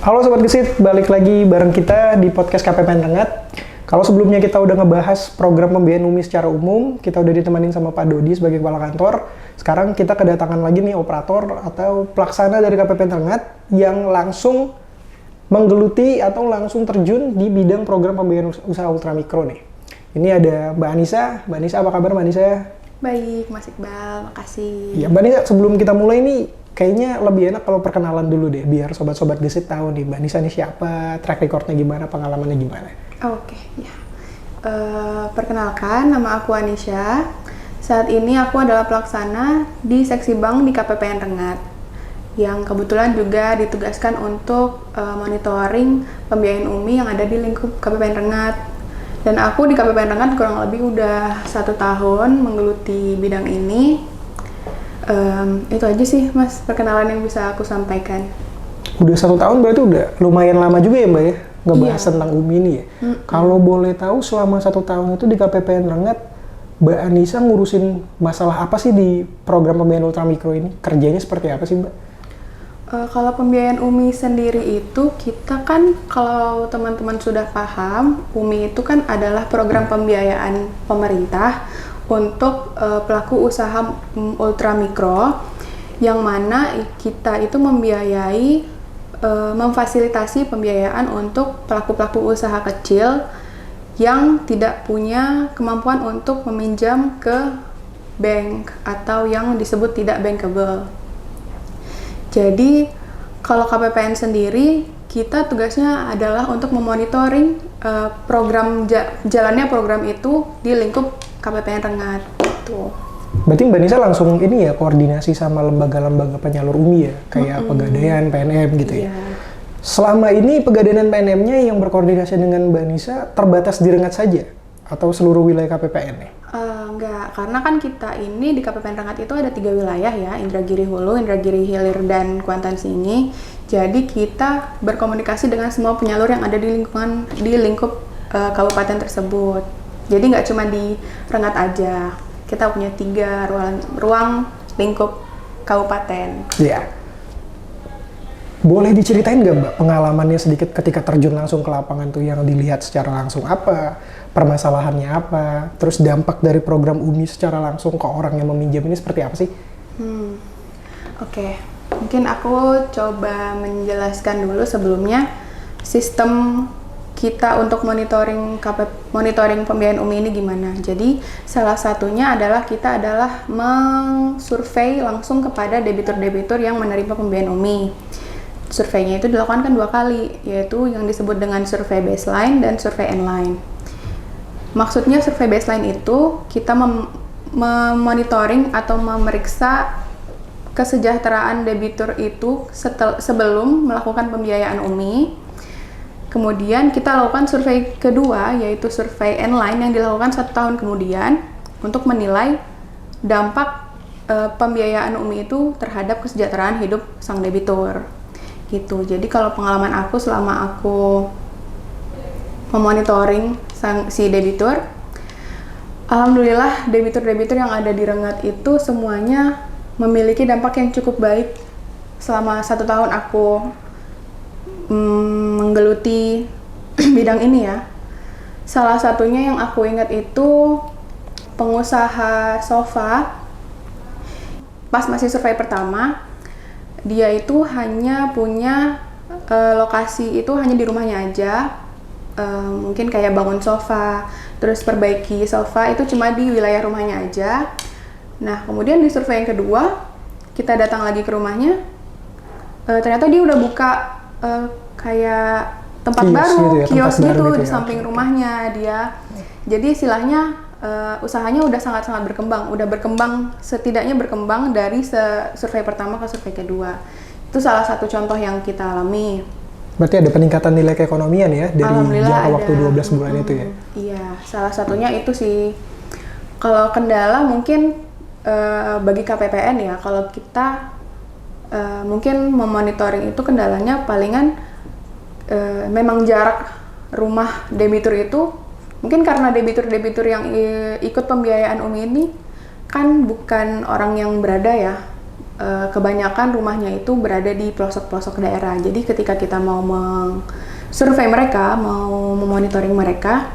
Halo Sobat Gesit, balik lagi bareng kita di podcast KPPN Rengat. Kalau sebelumnya kita udah ngebahas program pembiayaan UMI secara umum, kita udah ditemanin sama Pak Dodi sebagai kepala kantor. Sekarang kita kedatangan lagi nih operator atau pelaksana dari KPPN Rengat yang langsung menggeluti atau langsung terjun di bidang program pembiayaan usaha ultramikro nih. Ini ada Mbak Anissa. Mbak Anissa, apa kabar Mbak Anissa? Baik, Mas Iqbal, makasih. Ya, Mbak Anissa, sebelum kita mulai nih, kayaknya lebih enak kalau perkenalan dulu deh, biar sobat-sobat Gesit tahu nih Mbak Anissa ini siapa, track recordnya gimana, pengalamannya gimana. Oke, ya. Perkenalkan, nama aku Anisha. Saat ini aku adalah pelaksana di seksi bank di KPPN Rengat, yang kebetulan juga ditugaskan untuk monitoring pembiayaan UMI yang ada di lingkup KPPN Rengat. Dan aku di KPPN Rengat kurang lebih udah 1 tahun menggeluti bidang ini. Itu aja sih Mas perkenalan yang bisa aku sampaikan. Udah 1 tahun berarti udah lumayan lama juga ya Mbak ya ngebahas tentang UMI ini ya. Kalau boleh tahu selama 1 tahun itu di KPPN Rengat, Mbak Anissa ngurusin masalah apa sih di program pembiayaan ultramikro ini? Kerjanya seperti apa sih Mbak? Kalau pembiayaan UMI sendiri itu kita kan kalau teman-teman sudah paham, UMI itu kan adalah program pembiayaan pemerintah untuk pelaku usaha ultramikro, yang mana kita itu membiayai, memfasilitasi pembiayaan untuk pelaku-pelaku usaha kecil yang tidak punya kemampuan untuk meminjam ke bank atau yang disebut tidak bankable. Jadi kalau KPPN sendiri, kita tugasnya adalah untuk memonitoring jalannya program itu di lingkup KPPN Rengat. Gitu. Berarti Mbak Anissa langsung ini ya koordinasi sama lembaga-lembaga penyalur UMI ya, kayak Pegadaian, PNM gitu ya. Selama ini Pegadaian dan PNM-nya yang berkoordinasi dengan Mbak Anissa terbatas di Rengat saja atau seluruh wilayah KPPN nih? Enggak, karena kan kita ini di KPPN Rengat itu ada 3 wilayah ya, Indragiri Hulu, Indragiri Hilir, dan Kuantan Singi. Jadi kita berkomunikasi dengan semua penyalur yang ada di lingkup kabupaten tersebut. Jadi nggak cuma di Rengat aja, kita punya 3 ruang lingkup kabupaten. Iya. Boleh diceritain nggak Mbak pengalamannya sedikit ketika terjun langsung ke lapangan tuh, yang dilihat secara langsung apa, permasalahannya apa, terus dampak dari program UMI secara langsung ke orang yang meminjam ini seperti apa sih? Oke. Mungkin aku coba menjelaskan dulu sebelumnya sistem kita untuk monitoring pembiayaan UMI ini gimana. Jadi salah satunya adalah kita mengsurvei langsung kepada debitur-debitur yang menerima pembiayaan UMI. Surveinya itu dilakukan kan 2 kali, yaitu yang disebut dengan survei baseline dan survei endline. Maksudnya survei baseline itu kita memonitoring atau memeriksa kesejahteraan debitur itu sebelum melakukan pembiayaan UMI. Kemudian kita lakukan survei kedua, yaitu survei endline yang dilakukan 1 tahun kemudian untuk menilai dampak pembiayaan UMI itu terhadap kesejahteraan hidup sang debitur. Gitu. Jadi kalau pengalaman aku selama aku memonitoring si debitur, alhamdulillah debitur-debitur yang ada di Rengat itu semuanya memiliki dampak yang cukup baik selama 1 tahun aku menggeluti bidang ini ya. Salah satunya yang aku ingat itu pengusaha sofa. Pas masih survei pertama, dia itu hanya punya lokasi itu hanya di rumahnya aja, mungkin kayak bangun sofa, terus perbaiki sofa itu cuma di wilayah rumahnya aja. Nah kemudian di survei yang kedua, kita datang lagi ke rumahnya, ternyata dia udah buka kayak tempat baru, kios gitu di samping rumahnya dia. Jadi istilahnya usahanya udah sangat-sangat berkembang, setidaknya berkembang dari survei pertama ke survei kedua. Itu salah satu contoh yang kita alami. Berarti ada peningkatan nilai keekonomian ya dari jangka waktu 12 bulan itu ya? Iya, salah satunya itu sih. Kalau kendala mungkin bagi KPPN ya, kalau kita mungkin memonitoring itu kendalanya palingan memang jarak rumah debitur itu. Mungkin karena debitur-debitur yang ikut pembiayaan UMI ini kan bukan orang yang berada ya, kebanyakan rumahnya itu berada di pelosok-pelosok daerah. Jadi ketika kita mau survei mereka, mau memonitoring mereka,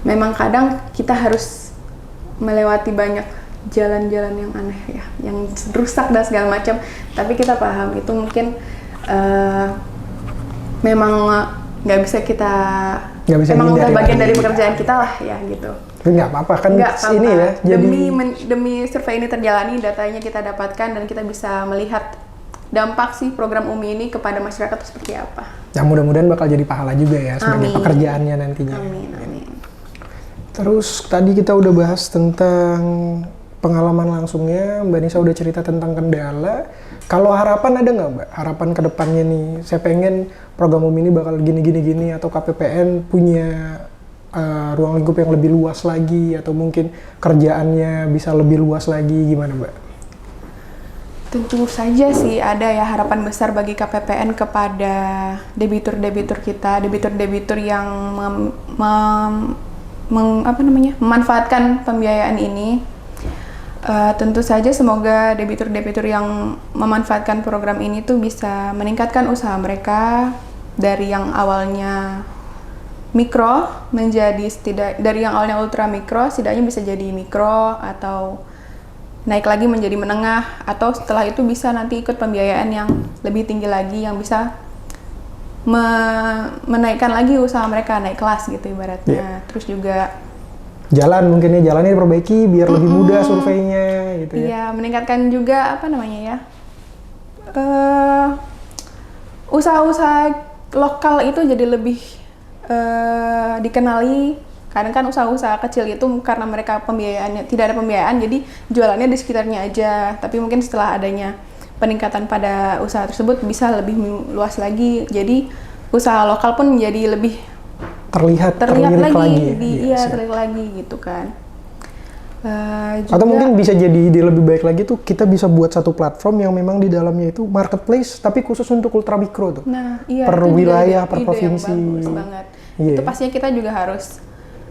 memang kadang kita harus melewati banyak jalan-jalan yang aneh ya, yang rusak dan segala macam. Tapi kita paham itu mungkin memang nggak bisa kita, emang udah bagian dari pekerjaan kita lah ya gitu. Tapi nggak apa-apa kan ini ya. Demi survei ini terjalani, datanya kita dapatkan dan kita bisa melihat dampak sih program UMI ini kepada masyarakat itu seperti apa. Ya mudah-mudahan bakal jadi pahala juga ya sebagai pekerjaannya nantinya. Amin. Terus tadi kita udah bahas tentang pengalaman langsungnya, Mbak Nisa udah cerita tentang kendala. Kalau harapan ada nggak Mbak? Harapan ke depannya nih, saya pengen program UMI ini bakal gini atau KPPN punya ruang lingkup yang lebih luas lagi, atau mungkin kerjaannya bisa lebih luas lagi, gimana Mbak? Tentu saja sih ada ya harapan besar bagi KPPN kepada debitur-debitur kita, debitur-debitur yang memanfaatkan pembiayaan ini. Tentu saja semoga debitur-debitur yang memanfaatkan program ini tuh bisa meningkatkan usaha mereka dari yang awalnya mikro menjadi dari yang awalnya ultra mikro setidaknya bisa jadi mikro, atau naik lagi menjadi menengah, atau setelah itu bisa nanti ikut pembiayaan yang lebih tinggi lagi yang bisa menaikkan lagi usaha mereka, naik kelas gitu ibaratnya. Terus juga jalannya diperbaiki biar lebih mudah surveinya gitu ya. Iya, meningkatkan juga usaha-usaha lokal itu jadi lebih dikenali. Kadang kan usaha-usaha kecil itu karena mereka pembiayaannya tidak ada pembiayaan, jadi jualannya di sekitarnya aja. Tapi mungkin setelah adanya peningkatan pada usaha tersebut bisa lebih luas lagi. Jadi usaha lokal pun menjadi lebih terlihat lagi terlihat lagi gitu kan. Atau mungkin bisa jadi lebih baik lagi tuh, kita bisa buat satu platform yang memang di dalamnya itu marketplace tapi khusus untuk ultra mikro tuh. Nah, iya, per wilayah, per provinsi. Bagus banget. Itu pastinya kita juga harus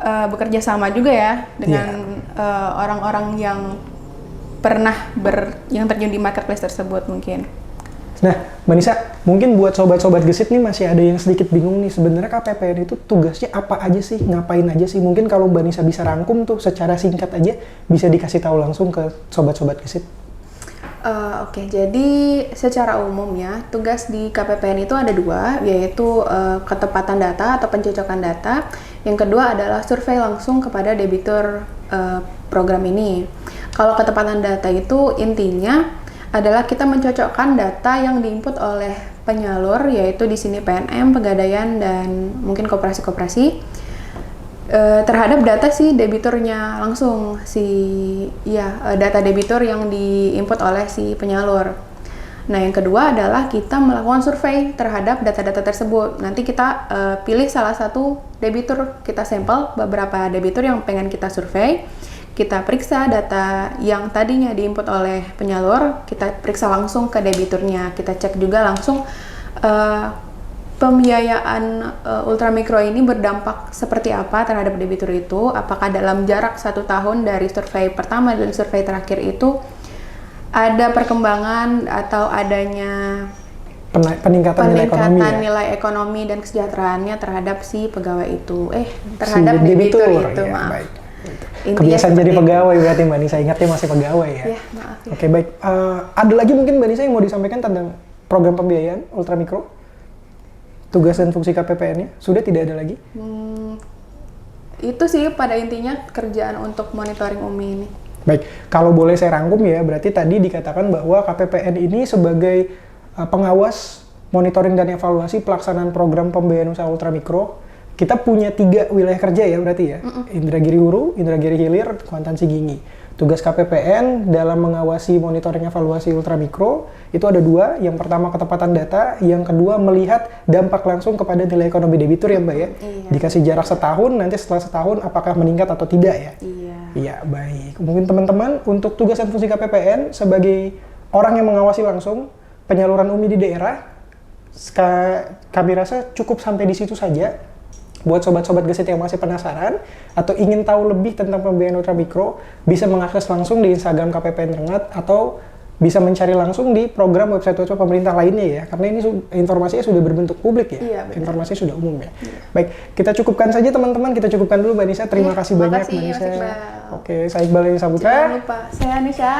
bekerja sama juga ya dengan orang-orang yang pernah yang terjun di marketplace tersebut mungkin. Nah, Mbak Nisa, mungkin buat sobat-sobat gesit nih masih ada yang sedikit bingung nih, sebenarnya KPPN itu tugasnya apa aja sih, ngapain aja sih? Mungkin kalau Mbak Nisa bisa rangkum tuh secara singkat aja, bisa dikasih tahu langsung ke sobat-sobat gesit. Oke, jadi secara umum ya, tugas di KPPN itu ada dua, yaitu ketepatan data atau pencocokan data. Yang kedua adalah survei langsung kepada debitur program ini. Kalau ketepatan data itu intinya adalah kita mencocokkan data yang diinput oleh penyalur, yaitu di sini PNM, Pegadaian, dan mungkin koperasi-koperasi, terhadap data si debiturnya langsung, data debitur yang diinput oleh si penyalur. Nah, yang kedua adalah kita melakukan survei terhadap data-data tersebut. Nanti kita pilih salah satu debitur, kita sampel beberapa debitur yang pengen kita survei. Kita periksa data yang tadinya diinput oleh penyalur, kita periksa langsung ke debiturnya. Kita cek juga langsung pembiayaan ultramikro ini berdampak seperti apa terhadap debitur itu. Apakah dalam jarak 1 tahun dari survei pertama dan survei terakhir itu ada perkembangan atau adanya peningkatan nilai ekonomi dan kesejahteraannya terhadap si pegawai itu, terhadap debitur itu, ya, maaf. Baik. Kebiasaan jadi pegawai berarti Mbak Nisa, ingatnya masih pegawai ya? Iya, maaf ya. Oke, baik. Ada lagi mungkin Mbak Nisa yang mau disampaikan tentang program pembiayaan ultramikro? Tugas dan fungsi KPPN-nya? Sudah tidak ada lagi? Itu sih pada intinya kerjaan untuk monitoring UMI ini. Baik, kalau boleh saya rangkum ya, berarti tadi dikatakan bahwa KPPN ini sebagai pengawas, monitoring dan evaluasi pelaksanaan program pembiayaan usaha ultramikro. Kita punya 3 wilayah kerja ya berarti ya, Indragiri Hulu, Indragiri Hilir, Kuantan Sigini. Tugas KPPN dalam mengawasi monitoring evaluasi ultramikro itu ada 2. Yang pertama ketepatan data, yang kedua melihat dampak langsung kepada nilai ekonomi debitur ya Mbak ya. Iya. Dikasih jarak setahun, nanti setelah setahun apakah meningkat atau tidak ya. Iya, baik. Mungkin teman-teman untuk tugas dan fungsi KPPN sebagai orang yang mengawasi langsung penyaluran UMI di daerah, kami rasa cukup sampai di situ saja. Buat sobat-sobat gesit yang masih penasaran atau ingin tahu lebih tentang pembiayaan ultramikro, bisa mengakses langsung di Instagram KPPN Rengat atau bisa mencari langsung di program website pemerintah lainnya ya, karena ini informasinya sudah berbentuk publik ya, Iya, benar. informasinya sudah umum ya. Baik, kita cukupkan saja teman-teman, kita cukupkan dulu Mbak Nisa. Terima kasih banyak makasih, Mbak Nisa. Mas Iqbal. Oke, saya Iqbal Edi Saputra. Jangan lupa, saya Anisha,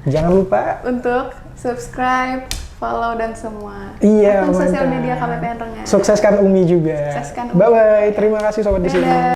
Jangan lupa. untuk subscribe, follow, dan semua Iya, akun sosial mantap. media KPPN Rengat. Sukseskan Umi juga. Sukseskan Umi. Bye-bye, terima kasih Sobat di sini. Dadah.